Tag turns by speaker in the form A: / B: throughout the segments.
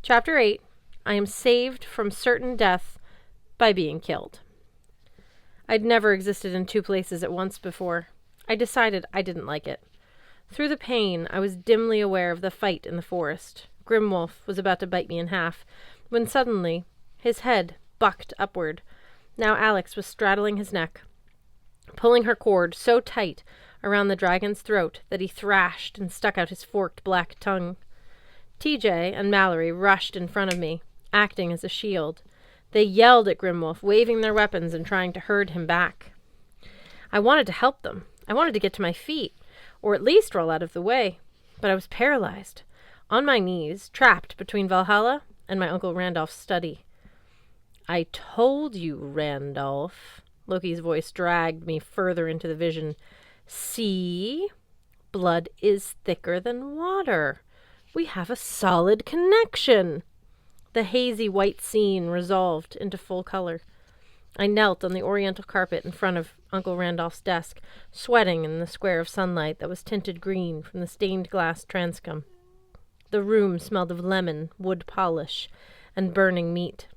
A: Chapter 8. I am saved from certain death by being killed. I'd never existed in two places at once before. I decided I didn't like it. Through the pain, I was dimly aware of the fight in the forest. Grimwolf was about to bite me in half, when suddenly his head bucked upward. Now Alex was straddling his neck, pulling her cord so tight around the dragon's throat that he thrashed and stuck out his forked black tongue. TJ and Mallory rushed in front of me, acting as a shield. They yelled at Grimwolf, waving their weapons and trying to herd him back. I wanted to help them. I wanted to get to my feet, or at least roll out of the way, but I was paralyzed, on my knees, trapped between Valhalla and my Uncle Randolph's study. I told you, Randolph. Loki's voice dragged me further into the vision. See? Blood is thicker than water. We have a solid connection. The hazy white scene resolved into full color. I knelt on the oriental carpet in front of Uncle Randolph's desk, sweating in the square of sunlight that was tinted green from the stained glass transcom. The room smelled of lemon, wood polish, and burning meat.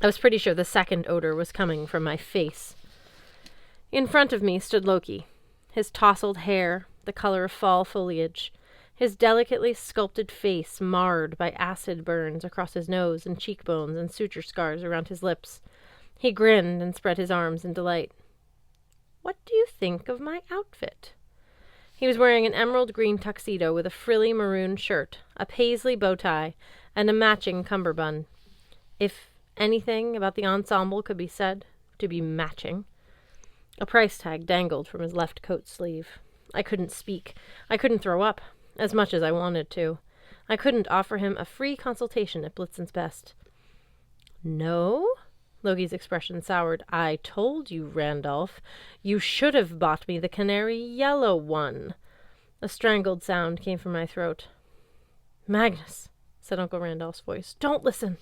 A: I was pretty sure the second odor was coming from my face. In front of me stood Loki, his tousled hair the color of fall foliage, his delicately sculpted face marred by acid burns across his nose and cheekbones and suture scars around his lips. He grinned and spread his arms in delight. What do you think of my outfit? He was wearing an emerald green tuxedo with a frilly maroon shirt, a paisley bow tie, and a matching cummerbund. If anything about the ensemble could be said to be matching. A price tag dangled from his left coat sleeve. I couldn't speak. I couldn't throw up, as much as I wanted to. I couldn't offer him a free consultation at Blitzen's Best. No? Loki's expression soured. I told you, Randolph. You should have bought me the canary yellow one. A strangled sound came from my throat. Magnus, said Uncle Randolph's voice. Don't listen.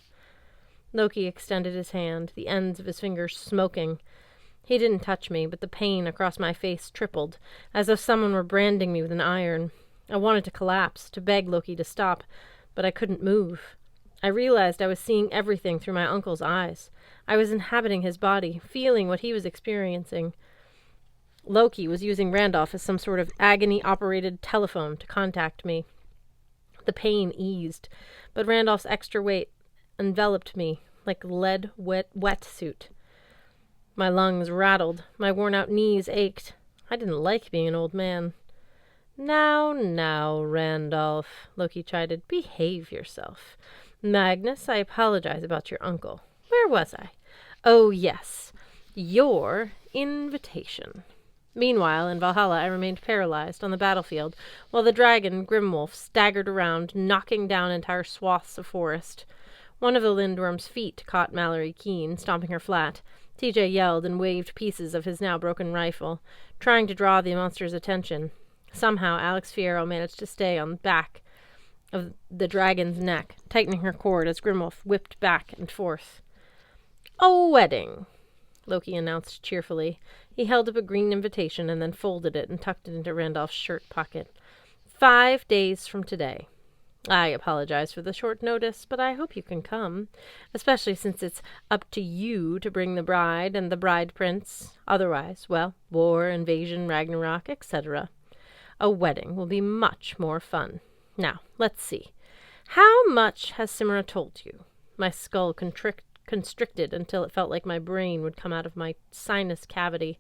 A: Loki extended his hand, the ends of his fingers smoking. He didn't touch me, but the pain across my face tripled, as if someone were branding me with an iron. I wanted to collapse, to beg Loki to stop, but I couldn't move. I realized I was seeing everything through my uncle's eyes. I was inhabiting his body, feeling what he was experiencing. Loki was using Randolph as some sort of agony-operated telephone to contact me. The pain eased, but Randolph's extra weight enveloped me like lead wetsuit. My lungs rattled. My worn-out knees ached. I didn't like being an old man. Now, Randolph, Loki chided. Behave yourself. Magnus, I apologize about your uncle. Where was I? Oh, yes. Your invitation. Meanwhile, in Valhalla, I remained paralyzed on the battlefield, while the dragon, Grimwolf, staggered around, knocking down entire swaths of forest. One of the lindworm's feet caught Mallory Keene, stomping her flat. TJ yelled and waved pieces of his now broken rifle, trying to draw the monster's attention. Somehow, Alex Fierro managed to stay on the back of the dragon's neck, tightening her cord as Grimwolf whipped back and forth. A wedding, Loki announced cheerfully. He held up a green invitation and then folded it and tucked it into Randolph's shirt pocket. 5 days from today. I apologize for the short notice, but I hope you can come, especially since it's up to you to bring the bride and the bride prince. Otherwise, well, war, invasion, Ragnarok, etc. A wedding will be much more fun. Now, let's see. How much has Simra told you? My skull constricted until it felt like my brain would come out of my sinus cavity.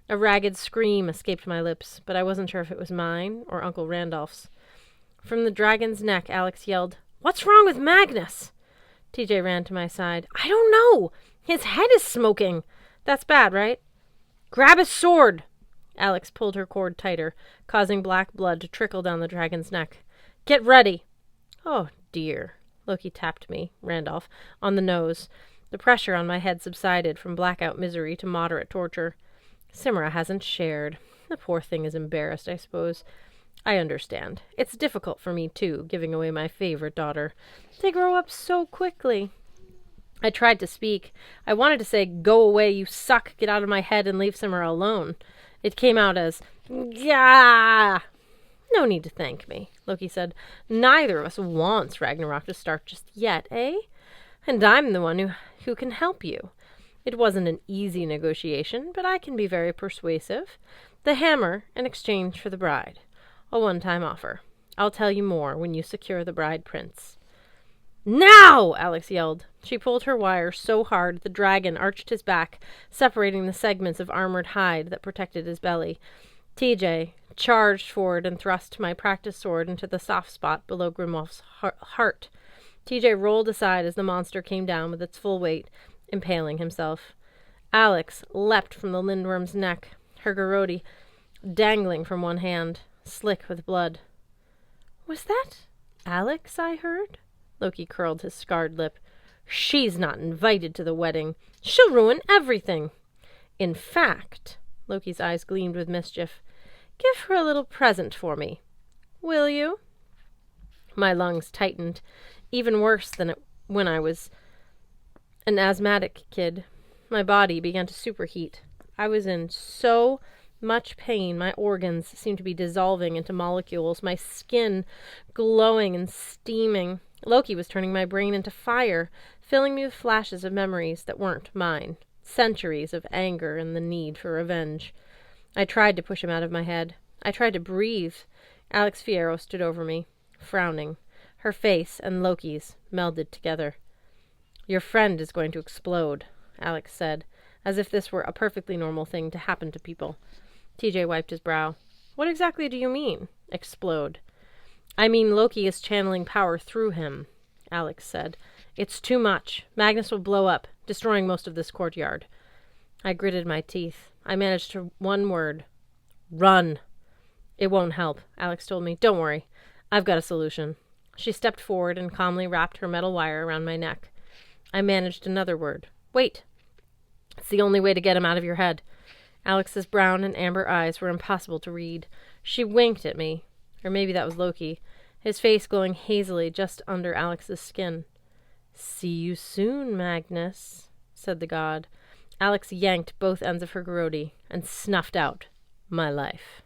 A: A ragged scream escaped my lips, but I wasn't sure if it was mine or Uncle Randolph's. From the dragon's neck, Alex yelled, What's wrong with Magnus? TJ ran to my side. I don't know. His head is smoking. That's bad, right? Grab his sword. Alex pulled her cord tighter, causing black blood to trickle down the dragon's neck. Get ready. Oh, dear. Loki tapped me, Randolph, on the nose. The pressure on my head subsided from blackout misery to moderate torture. Simra hasn't shared. The poor thing is embarrassed, I suppose. I understand. It's difficult for me, too, giving away my favorite daughter. They grow up so quickly. I tried to speak. I wanted to say, Go away, you suck, get out of my head and leave Simra alone. It came out as, Gah! No need to thank me, Loki said. Neither of us wants Ragnarok to start just yet, eh? And I'm the one who can help you. It wasn't an easy negotiation, but I can be very persuasive. The hammer in exchange for the bride. A one-time offer. I'll tell you more when you secure the bride prince. Now! Alex yelled. She pulled her wire so hard the dragon arched his back, separating the segments of armored hide that protected his belly. TJ charged forward and thrust my practice sword into the soft spot below Grimwolf's heart. TJ rolled aside as the monster came down with its full weight, impaling himself. Alex leapt from the lindworm's neck, her garrote dangling from one hand, slick with blood. Was that Alex I heard? Loki curled his scarred lip. She's not invited to the wedding. She'll ruin everything. In fact, Loki's eyes gleamed with mischief, give her a little present for me. Will you? My lungs tightened, even worse than when I was an asthmatic kid. My body began to superheat. I was in so much pain, my organs seemed to be dissolving into molecules, my skin glowing and steaming. Loki was turning my brain into fire, filling me with flashes of memories that weren't mine, centuries of anger and the need for revenge. I tried to push him out of my head. I tried to breathe. Alex Fierro stood over me, frowning. Her face and Loki's melded together. Your friend is going to explode, Alex said, as if this were a perfectly normal thing to happen to people. TJ wiped his brow. What exactly do you mean, explode? I mean Loki is channeling power through him, Alex said. It's too much. Magnus will blow up, destroying most of this courtyard. I gritted my teeth. I managed to one word. Run. It won't help, Alex told me. Don't worry. I've got a solution. She stepped forward and calmly wrapped her metal wire around my neck. I managed another word. Wait. It's the only way to get him out of your head. Alex's brown and amber eyes were impossible to read. She winked at me. Or maybe that was Loki, his face glowing hazily just under Alex's skin. See you soon, Magnus, said the god. Alex yanked both ends of her garrote and snuffed out my life.